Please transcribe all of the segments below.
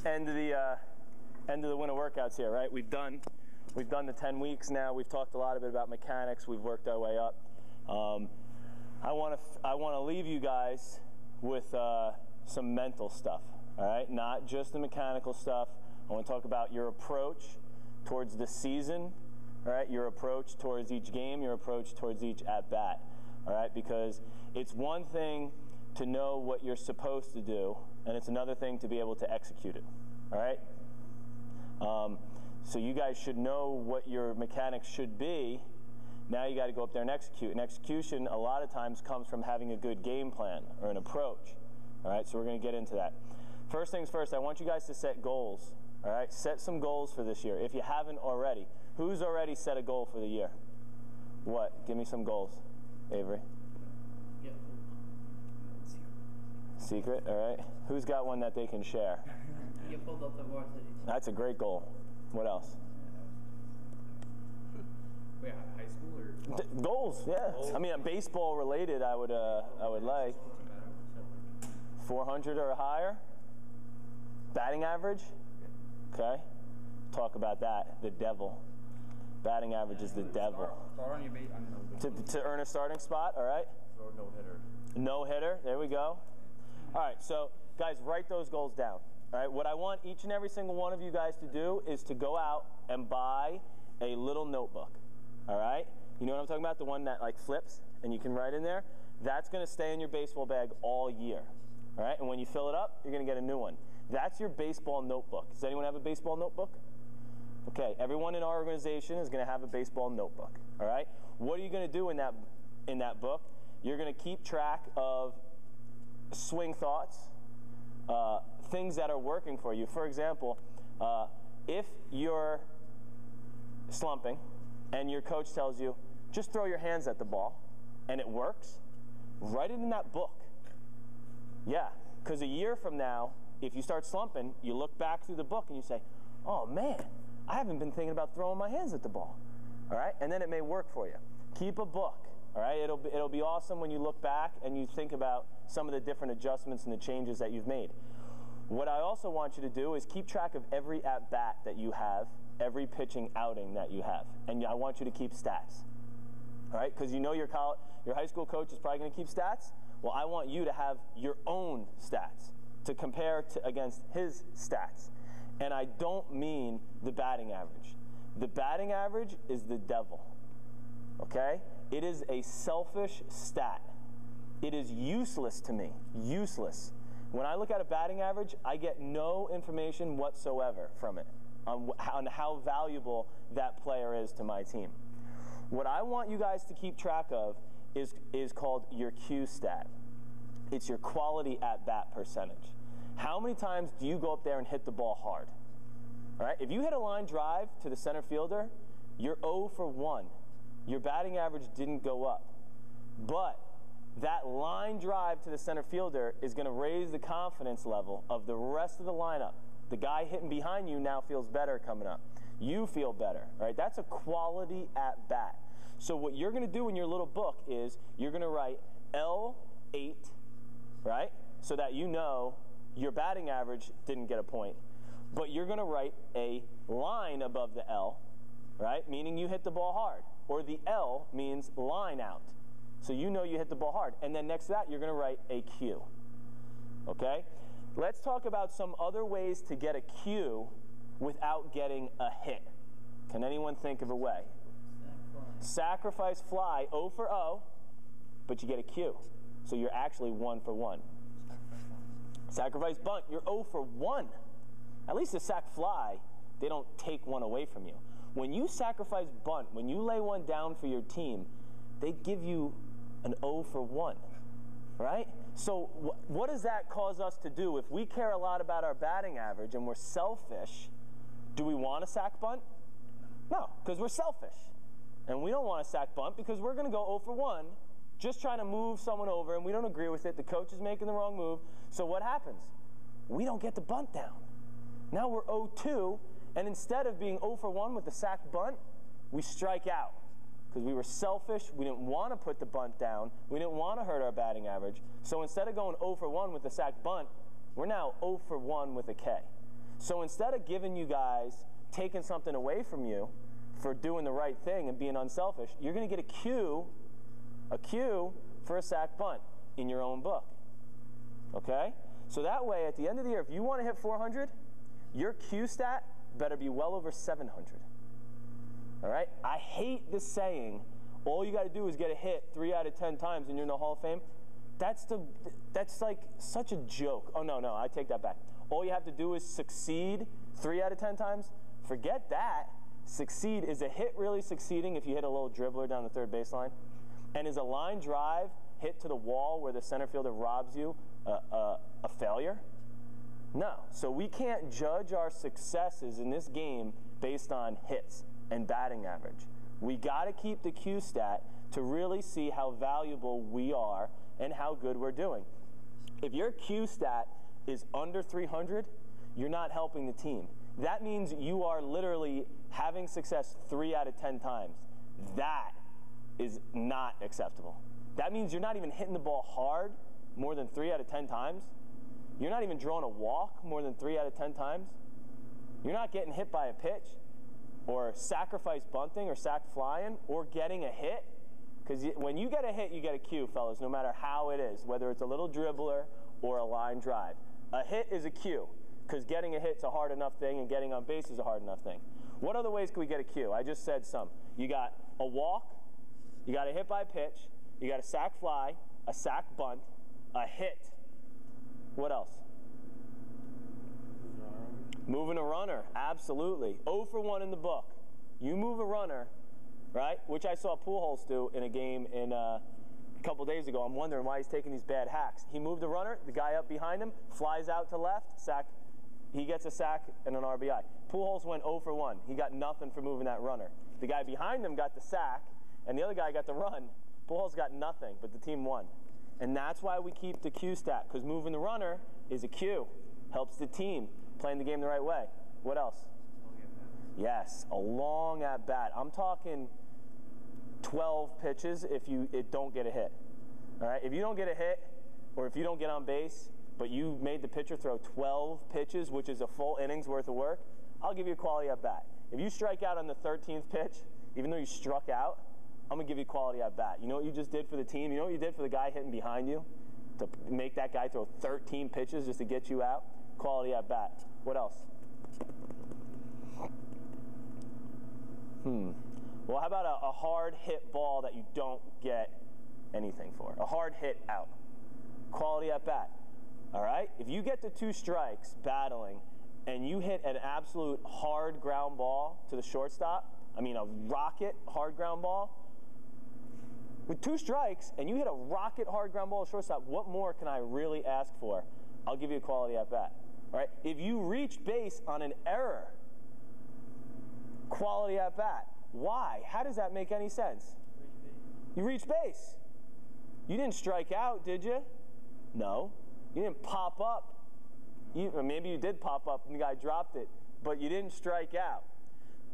end of the winter workouts here, right? We've done the 10 weeks now. We've talked a lot about mechanics. We've worked our way up. I want to leave you guys with some mental stuff. All right, not just the mechanical stuff. I want to talk about your approach towards the season. All right, your approach towards each game, your approach towards each at bat. All right, because it's one thing to know what you're supposed to do, and it's another thing to be able to execute it. All right. So you guys should know what your mechanics should be. Now you got to go up there and execute. And execution a lot of times comes from having a good game plan or an approach. All right, so we're going to get into that. First things first, I want you guys to set goals. All right, set some goals for this year if you haven't already. Who's already set a goal for the year? What? Give me some goals, Avery. Yeah. Secret, all right. Who's got one that they can share? Get pulled up the varsity. That's a great goal. What else? Wait, high school or? Goals, yeah. Goals. I mean, baseball related, I would like 400 or higher. Batting average. Okay. Talk about that. The devil. Batting average is the devil. Start on your base. To earn a starting spot. All right. Throw no hitter. No hitter. There we go. All right. So, guys, write those goals down. All right. What I want each and every single one of you guys to do is to go out and buy a little notebook. All right. You know what I'm talking about? The one that like flips and you can write in there. That's going to stay in your baseball bag all year. All right. And when you fill it up, you're going to get a new one. That's your baseball notebook. Does anyone have a baseball notebook? Okay. Everyone in our organization is going to have a baseball notebook. All right. What are you going to do in that book? You're going to keep track of swing thoughts, things that are working for you. For example, if you're slumping and your coach tells you, just throw your hands at the ball, and it works, write it in that book. Yeah, because a year from now, if you start slumping, you look back through the book and you say, oh man, I haven't been thinking about throwing my hands at the ball. All right, and then it may work for you. Keep a book. All right, it'll be awesome when you look back and you think about some of the different adjustments and the changes that you've made. What I also want you to do is keep track of every at-bat that you have, every pitching outing that you have. And I want you to keep stats. All right, because you know your high school coach is probably going to keep stats. Well, I want you to have your own stats to compare against his stats. And I don't mean the batting average. The batting average is the devil. Okay? It is a selfish stat. It is useless to me. Useless. When I look at a batting average, I get no information whatsoever from it on how valuable that player is to my team. What I want you guys to keep track of is called your Q stat. It's your quality at-bat percentage. How many times do you go up there and hit the ball hard? All right? If you hit a line drive to the center fielder, you're 0 for 1. Your batting average didn't go up. But that line drive to the center fielder is going to raise the confidence level of the rest of the lineup. The guy hitting behind you now feels better coming up. You feel better, right? That's a quality at bat. So what you're going to do in your little book is you're going to write L8, right? So that you know your batting average didn't get a point. But you're going to write a line above the L, right? Meaning you hit the ball hard. Or the L means line out. So you know you hit the ball hard. And then next to that, you're going to write a Q. Okay? Let's talk about some other ways to get a Q without getting a hit. Can anyone think of a way? Sacrifice fly, 0 for 0, but you get a Q. So you're actually 1 for 1. Sacrifice bunt, you're 0 for 1. At least a sac fly, they don't take one away from you. When you sacrifice bunt, when you lay one down for your team, they give you an 0 for 1, right? So what does that cause us to do? If we care a lot about our batting average and we're selfish, do we want a sac bunt? No, because we're selfish. And we don't want a sac bunt because we're going to go 0 for 1, just trying to move someone over, and we don't agree with it. The coach is making the wrong move. So what happens? We don't get the bunt down. Now we're 0-2, and instead of being 0 for 1 with the sac bunt, we strike out. Because we were selfish, we didn't want to put the bunt down, we didn't want to hurt our batting average. So instead of going 0 for 1 with the sac bunt, we're now 0 for 1 with a K. So instead of giving you guys, taking something away from you for doing the right thing and being unselfish, you're going to get a cue for a sack bunt in your own book. Okay? So that way, at the end of the year, if you want to hit 400, your Q stat better be well over 700. All right? I hate the saying, all you got to do is get a hit 3 out of 10 times and you're in the Hall of Fame. That's like such a joke. Oh, no, I take that back. All you have to do is succeed 3 out of 10 times. Forget that. Succeed. Is a hit really succeeding if you hit a little dribbler down the third baseline? And is a line drive hit to the wall where the center fielder robs you a failure? No. So we can't judge our successes in this game based on hits and batting average. We got to keep the Q stat to really see how valuable we are and how good we're doing. If your Q stat is under 300, you're not helping the team. That means you are literally having success 3 out of 10 times. That is not acceptable. That means you're not even hitting the ball hard more than 3 out of 10 times. You're not even drawing a walk more than 3 out of 10 times. You're not getting hit by a pitch or sacrifice bunting or sack flying or getting a hit. Because when you get a hit, you get a Q, fellas, no matter how it is, whether it's a little dribbler or a line drive. A hit is a Q, because getting a hit's a hard enough thing and getting on base is a hard enough thing. What other ways can we get a Q? I just said some. You got a walk, you got a hit by pitch, you got a sack fly, a sack bunt, a hit. What else? Moving a runner, absolutely. 0 for 1 in the book. You move a runner, right, which I saw Pujols do in a game in a couple days ago. I'm wondering why he's taking these bad hacks. He moved a runner, the guy up behind him flies out to left, sack. He gets a sack and an RBI. Pujols went 0 for 1. He got nothing for moving that runner. The guy behind him got the sack, and the other guy got the run. Pujols got nothing, but the team won. And that's why we keep the Q stat, because moving the runner is a Q. Helps the team playing the game the right way. What else? Yes, a long at bat. I'm talking 12 pitches if you don't get a hit. All right, if you don't get a hit or if you don't get on base, but you made the pitcher throw 12 pitches, which is a full inning's worth of work, I'll give you a quality at bat. If you strike out on the 13th pitch, even though you struck out, I'm going to give you a quality at bat. You know what you just did for the team? You know what you did for the guy hitting behind you? To make that guy throw 13 pitches just to get you out? Quality at bat. What else? Well, how about a hard hit ball that you don't get anything for? A hard hit out. Quality at bat. All right? If you get to 2 strikes battling and you hit an absolute hard ground ball to the shortstop, I mean a rocket hard ground ball, with 2 strikes and you hit a rocket hard ground ball to shortstop, what more can I really ask for? I'll give you a quality at bat. All right? If you reach base on an error, quality at bat. Why? How does that make any sense? You reached base. You didn't strike out, did you? No. You didn't pop up. Maybe you did pop up and the guy dropped it, but you didn't strike out.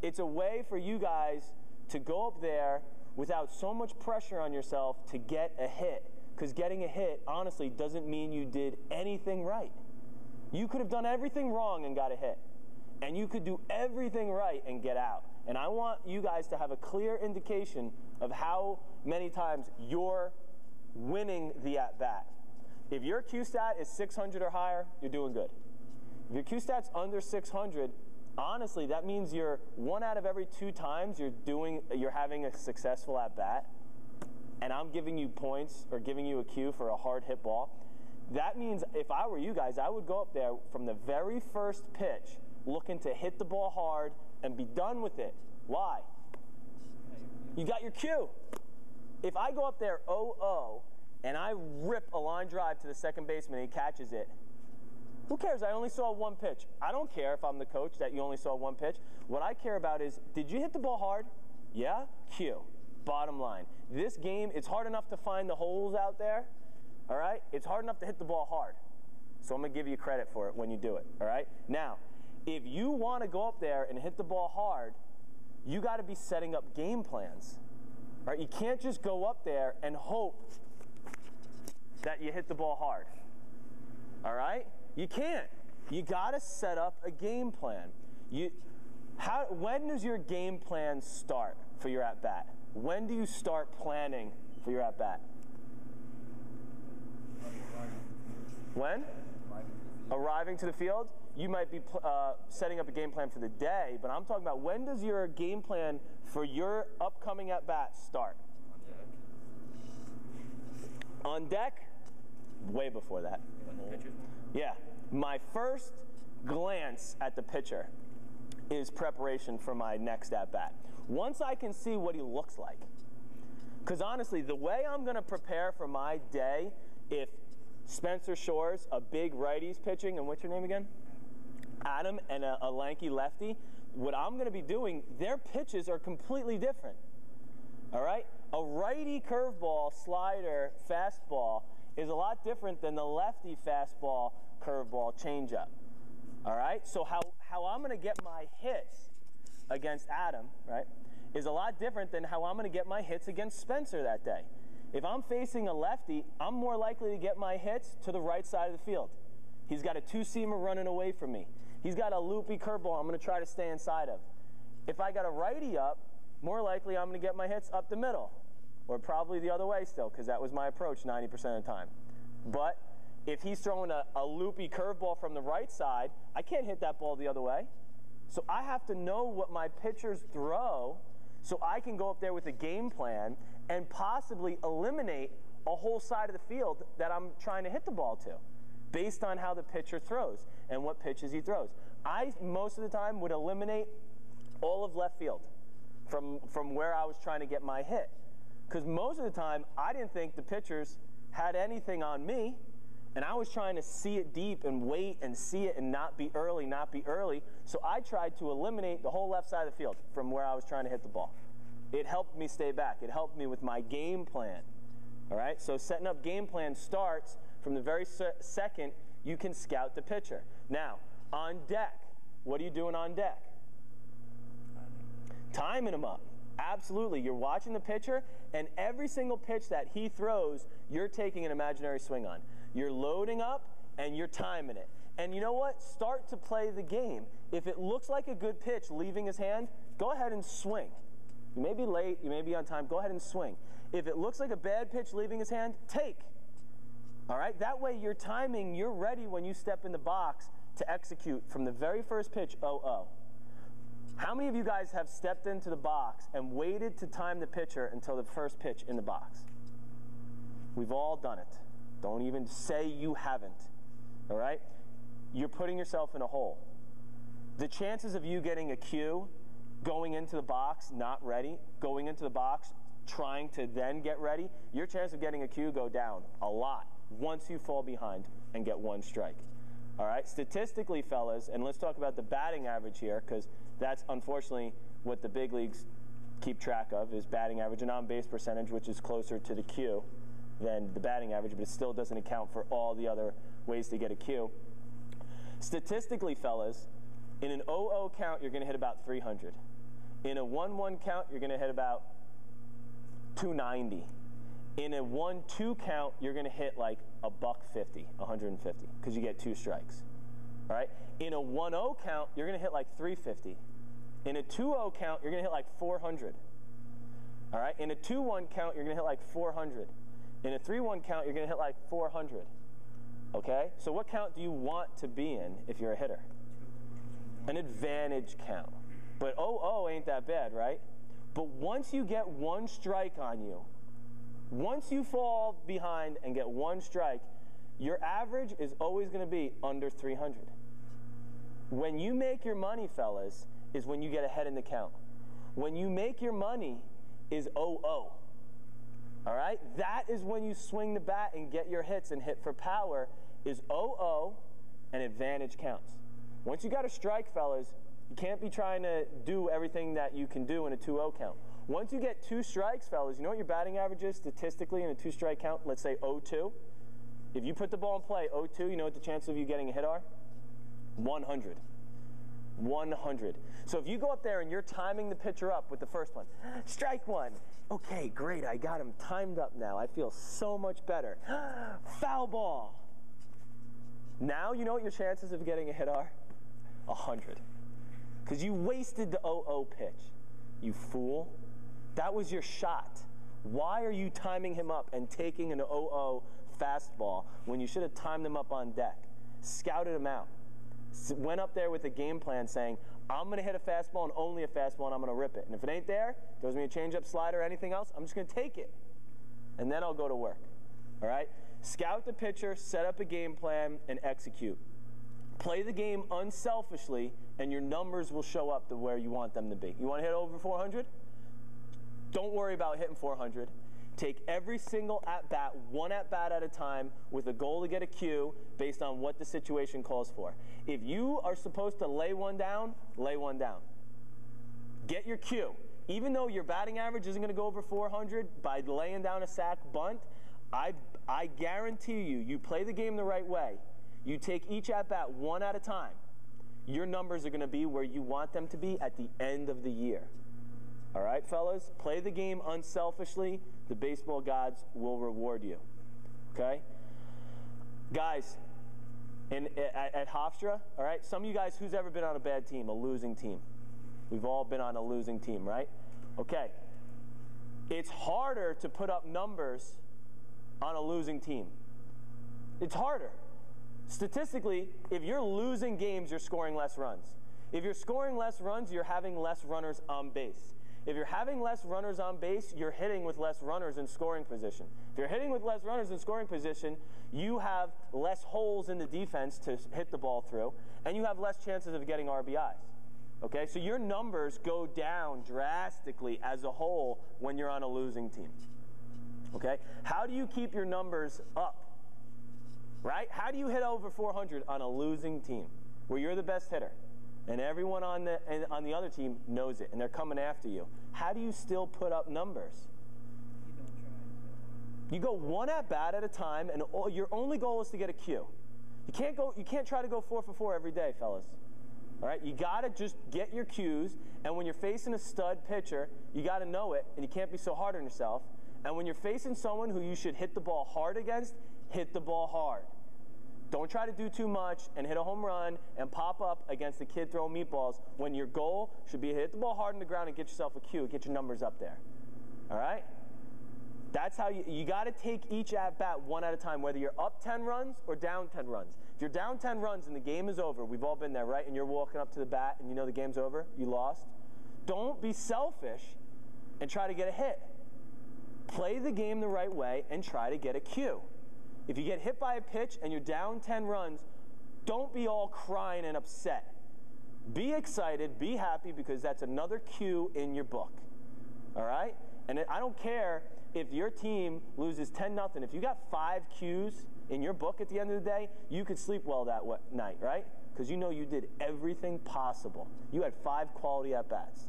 It's a way for you guys to go up there without so much pressure on yourself to get a hit. Because getting a hit, honestly, doesn't mean you did anything right. You could have done everything wrong and got a hit. And you could do everything right and get out. And I want you guys to have a clear indication of how many times you're winning the at-bat. If your Q stat is 600 or higher, you're doing good. If your Q stat's under 600, honestly, that means you're 1 out of every 2 times you're having a successful at-bat, and I'm giving you points or giving you a Q for a hard hit ball. That means if I were you guys, I would go up there from the very first pitch looking to hit the ball hard and be done with it. Why? You got your Q. If I go up there 0-0 and I rip a line drive to the second baseman and he catches it, who cares? I only saw 1 pitch. I don't care if I'm the coach that you only saw 1 pitch. What I care about is, did you hit the ball hard? Yeah? Q. Bottom line. This game, it's hard enough to find the holes out there. All right? It's hard enough to hit the ball hard. So I'm going to give you credit for it when you do it. All right? Now, if you want to go up there and hit the ball hard, you got to be setting up game plans. Right? You can't just go up there and hope that you hit the ball hard. All right? You can't. you got to set up a game plan. When does your game plan start for your at-bat? When do you start planning for your at-bat? When? Arriving to the field. You might be setting up a game plan for the day, but I'm talking about when does your game plan for your upcoming at-bat start? On deck? Way before that. Yeah. My first glance at the pitcher is preparation for my next at-bat. Once I can see what he looks like. Because honestly, the way I'm going to prepare for my day, if Spencer Shores, a big righty's pitching, and what's your name again? Adam, and a lanky lefty, what I'm going to be doing, their pitches are completely different. All right? A righty curveball, slider, fastball is a lot different than the lefty fastball, curveball, changeup. All right? So how I'm going to get my hits against Adam, right, is a lot different than how I'm going to get my hits against Spencer that day. If I'm facing a lefty, I'm more likely to get my hits to the right side of the field. He's got a two-seamer running away from me. He's got a loopy curveball I'm going to try to stay inside of. If I got a righty up, more likely I'm going to get my hits up the middle, or probably the other way still, because that was my approach 90% of the time. But if he's throwing a loopy curveball from the right side, I can't hit that ball the other way. So I have to know what my pitchers throw so I can go up there with a game plan and possibly eliminate a whole side of the field that I'm trying to hit the ball to based on how the pitcher throws and what pitches he throws. I, most of the time, would eliminate all of left field from where I was trying to get my hit. Because most of the time, I didn't think the pitchers had anything on me, and I was trying to see it deep and wait and see it and not be early, So I tried to eliminate the whole left side of the field from where I was trying to hit the ball. It helped me stay back. It helped me with my game plan. All right? So setting up game plan starts from the very second you can scout the pitcher. Now, on deck, what are you doing on deck? Timing him up. Absolutely. You're watching the pitcher, and every single pitch that he throws, you're taking an imaginary swing on. You're loading up, and you're timing it. And you know what? Start to play the game. If it looks like a good pitch leaving his hand, go ahead and swing. You may be late, you may be on time, go ahead and swing. If it looks like a bad pitch leaving his hand, take. All right? That way you're timing, you're ready when you step in the box to execute from the very first pitch, 0-0. How many of you guys have stepped into the box and waited to time the pitcher until the first pitch in the box? We've all done it. Don't even say you haven't. All right? You're putting yourself in a hole. The chances of you getting a cue, going into the box, not ready, going into the box, trying to then get ready, your chance of getting a cue go down a lot once you fall behind and get one strike. All right? Statistically, fellas, and let's talk about the batting average here, because that's unfortunately what the big leagues keep track of, is batting average and on-base percentage, which is closer to the cue than the batting average, but it still doesn't account for all the other ways to get a cue. Statistically, fellas, in an 0-0 count, you're going to hit about 300. In a 1-1 count, you're going to hit about 290. In a 1-2 count, you're going to hit like $150, 150, because you get two strikes. All right? In a 1-0 count, you're going to hit like 350. In a 2-0 count, you're going to hit like 400. All right? In a 2-1 count, you're going to hit like 400. In a 3-1 count, you're going to hit like 400. Okay? So what count do you want to be in if you're a hitter? An advantage count. But 0-0 ain't that bad, right? But once you get one strike on you, once you fall behind and get one strike, your average is always going to be under 300. When you make your money, fellas, is when you get ahead in the count. When you make your money is 0-0. All right? That is when you swing the bat and get your hits and hit for power is 0-0 and advantage counts. Once you got a strike, fellas, you can't be trying to do everything that you can do in a 2-0 count. Once you get two strikes, fellas, you know what your batting average is statistically in a two-strike count? Let's say 0-2. If you put the ball in play 0-2, you know what the chances of you getting a hit are? 100. 100. So if you go up there and you're timing the pitcher up with the first one, strike one. Okay, great, I got him timed up now. I feel so much better. Foul ball. Now you know what your chances of getting a hit are? 100. Because you wasted the 0-0 pitch. You fool. That was your shot. Why are you timing him up and taking an 0-0 fastball when you should have timed him up on deck? Scouted him out. Went up there with a game plan saying, I'm going to hit a fastball and only a fastball and I'm going to rip it. And if it ain't there, throws me a changeup, slider, anything else, I'm just going to take it. And then I'll go to work. All right? Scout the pitcher, set up a game plan, and execute. Play the game unselfishly, and your numbers will show up to where you want them to be. You want to hit over 400? Don't worry about hitting 400. Take every single at-bat, one at-bat at a time, with a goal to get a Q based on what the situation calls for. If you are supposed to lay one down, lay one down. Get your Q. Even though your batting average isn't going to go over 400 by laying down a sac bunt, I guarantee you, you play the game the right way. You take each at-bat one at a time. Your numbers are going to be where you want them to be at the end of the year. All right, fellas? Play the game unselfishly. The baseball gods will reward you. Okay? Guys, at Hofstra, all right, some of you guys, who's ever been on a bad team, a losing team? We've all been on a losing team, right? Okay. It's harder to put up numbers on a losing team. It's harder. Statistically, if you're losing games, you're scoring less runs. If you're scoring less runs, you're having less runners on base. If you're having less runners on base, you're hitting with less runners in scoring position. If you're hitting with less runners in scoring position, you have less holes in the defense to hit the ball through, and you have less chances of getting RBIs. Okay, so your numbers go down drastically as a whole when you're on a losing team. Okay, how do you keep your numbers up? Right? How do you hit over 400 on a losing team where you're the best hitter and everyone on the other team knows it and they're coming after you? How do you still put up numbers? You don't try. You go one at bat at a time, and your only goal is to get a Q. You can't try to go 4 for 4 every day, fellas. All right? You got to just get your Qs, and when you're facing a stud pitcher, you got to know it, and you can't be so hard on yourself. And when you're facing someone who you should hit the ball hard against, hit the ball hard. Don't try to do too much and hit a home run and pop up against the kid throwing meatballs when your goal should be to hit the ball hard on the ground and get yourself a Q, get your numbers up there. All right? That's how you got to take each at-bat one at a time, whether you're up 10 runs or down 10 runs. If you're down 10 runs and the game is over, we've all been there, right? And you're walking up to the bat and you know the game's over, you lost. Don't be selfish and try to get a hit. Play the game the right way and try to get a Q. If you get hit by a pitch and you're down 10 runs, don't be all crying and upset. Be excited, be happy, because that's another Q in your book. All right? And I don't care if your team loses 10-0. If you got 5 Qs in your book at the end of the day, you could sleep well that night, right? Because you know you did everything possible. You had 5 quality at-bats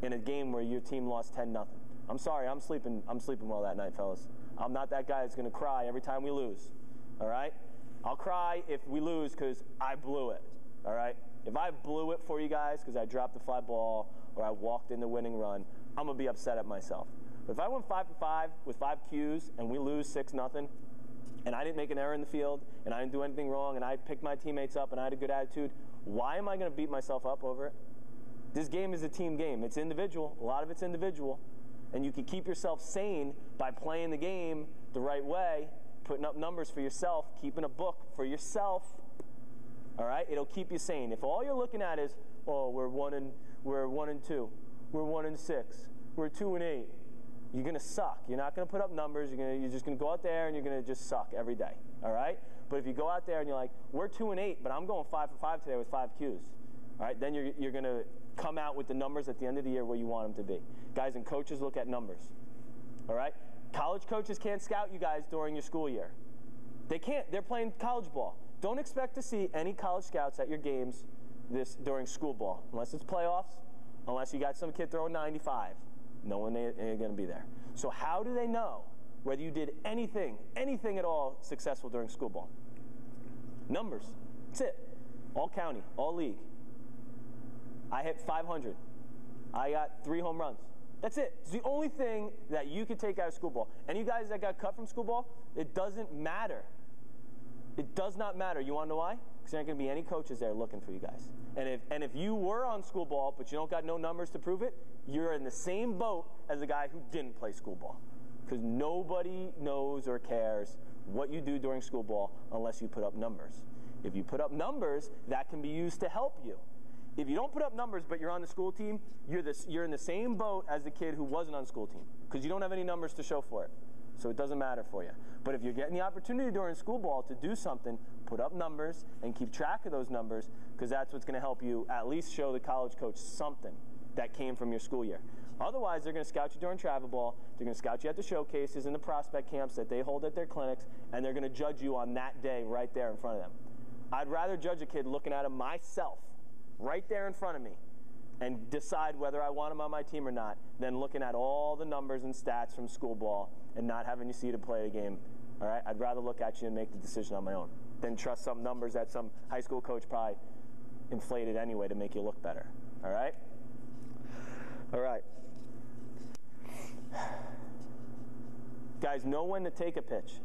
in a game where your team lost 10-0. I'm sorry, I'm sleeping well that night, fellas. I'm not that guy that's going to cry every time we lose, all right? I'll cry if we lose because I blew it, all right? If I blew it for you guys because I dropped the fly ball or I walked in the winning run, I'm going to be upset at myself. But if I went 5 for 5 with 5 Qs and we lose 6-0, and I didn't make an error in the field and I didn't do anything wrong and I picked my teammates up and I had a good attitude, why am I going to beat myself up over it? This game is a team game. It's individual. A lot of it's individual. And you can keep yourself sane by playing the game the right way, putting up numbers for yourself, keeping a book for yourself. All right? It'll keep you sane. If all you're looking at is, oh, we're 1 and 2, we're 1 and 6, we're 2 and 8, you're going to suck. You're not going to put up numbers. You're just going to go out there and you're going to just suck every day. All right? But if you go out there and you're like, we're 2 and 8, but I'm going 5 for 5 today with 5 Qs. All right? Then you're going to come out with the numbers at the end of the year where you want them to be. Guys, and coaches look at numbers. All right? College coaches can't scout you guys during your school year. They can't. They're playing college ball. Don't expect to see any college scouts at your games during school ball, unless it's playoffs, unless you got some kid throwing 95. No one ain't going to be there. So how do they know whether you did anything at all successful during school ball? Numbers. That's it. All county, all league. I hit 500. I got 3 home runs. That's it. It's the only thing that you could take out of school ball. And you guys that got cut from school ball, it doesn't matter. It does not matter. You want to know why? Because there aren't going to be any coaches there looking for you guys. And if you were on school ball, but you don't got no numbers to prove it, you're in the same boat as the guy who didn't play school ball. Because nobody knows or cares what you do during school ball unless you put up numbers. If you put up numbers, that can be used to help you. If you don't put up numbers but you're on the school team, you're in the same boat as the kid who wasn't on school team because you don't have any numbers to show for it. So it doesn't matter for you. But if you're getting the opportunity during school ball to do something, put up numbers and keep track of those numbers because that's what's going to help you at least show the college coach something that came from your school year. Otherwise, they're going to scout you during travel ball, they're going to scout you at the showcases and the prospect camps that they hold at their clinics, and they're going to judge you on that day right there in front of them. I'd rather judge a kid looking at him myself right there in front of me and decide whether I want him on my team or not than looking at all the numbers and stats from school ball and not having you see you to play a game. All right? I'd rather look at you and make the decision on my own than trust some numbers that some high school coach probably inflated anyway to make you look better. All right? All right. Guys, know when to take a pitch.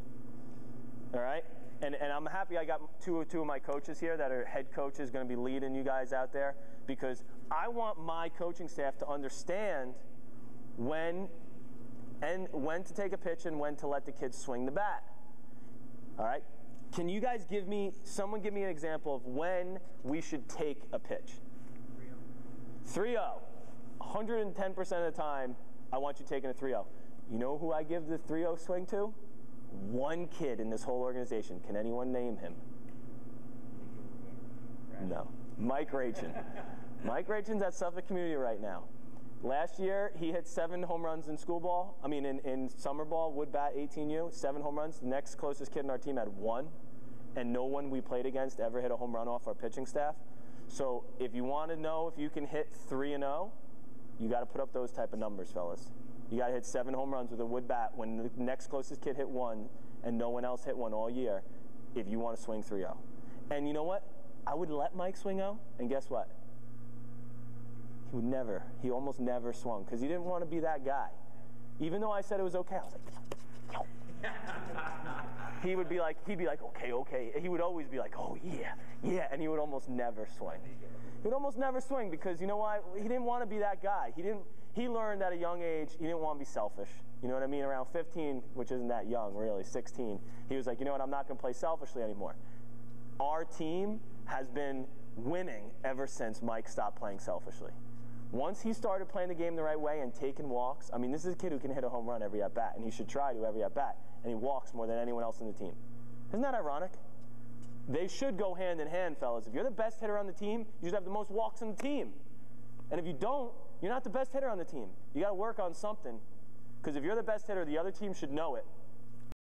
All right? And I'm happy I got two of my coaches here that are head coaches going to be leading you guys out there because I want my coaching staff to understand when to take a pitch and when to let the kids swing the bat. All right? Can you guys give me an example of when we should take a pitch? 3-0. 110% of the time, I want you taking a 3-0. You know who I give the 3-0 swing to? One kid in this whole organization. Can anyone name him? No. Mike Rachin. Mike Rachin's at Suffolk Community right now. Last year, he hit 7 home runs in school ball. I mean, in summer ball, wood bat 18U, 7 home runs. The next closest kid in our team had 1, and no one we played against ever hit a home run off our pitching staff. So if you want to know if you can hit 3-0, you got to put up those type of numbers, fellas. You got to hit 7 home runs with a wood bat when the next closest kid hit 1 and no one else hit 1 all year if you want to swing 3-0. And you know what? I would let Mike swing 0, and guess what? He almost never swung because he didn't want to be that guy. Even though I said it was okay, I was like, he'd be like, okay. He would always be like, oh, yeah, and he would almost never swing. He would almost never swing because, you know why? He didn't want to be that guy. He learned at a young age he didn't want to be selfish. You know what I mean? Around 15, which isn't that young, really, 16, he was like, you know what? I'm not going to play selfishly anymore. Our team has been winning ever since Mike stopped playing selfishly. Once he started playing the game the right way and taking walks, I mean, this is a kid who can hit a home run every at-bat, and he should try to every at-bat, and he walks more than anyone else in the team. Isn't that ironic? They should go hand in hand, fellas. If you're the best hitter on the team, you should have the most walks on the team. And if you don't, you're not the best hitter on the team. You got to work on something, because if you're the best hitter, the other team should know it,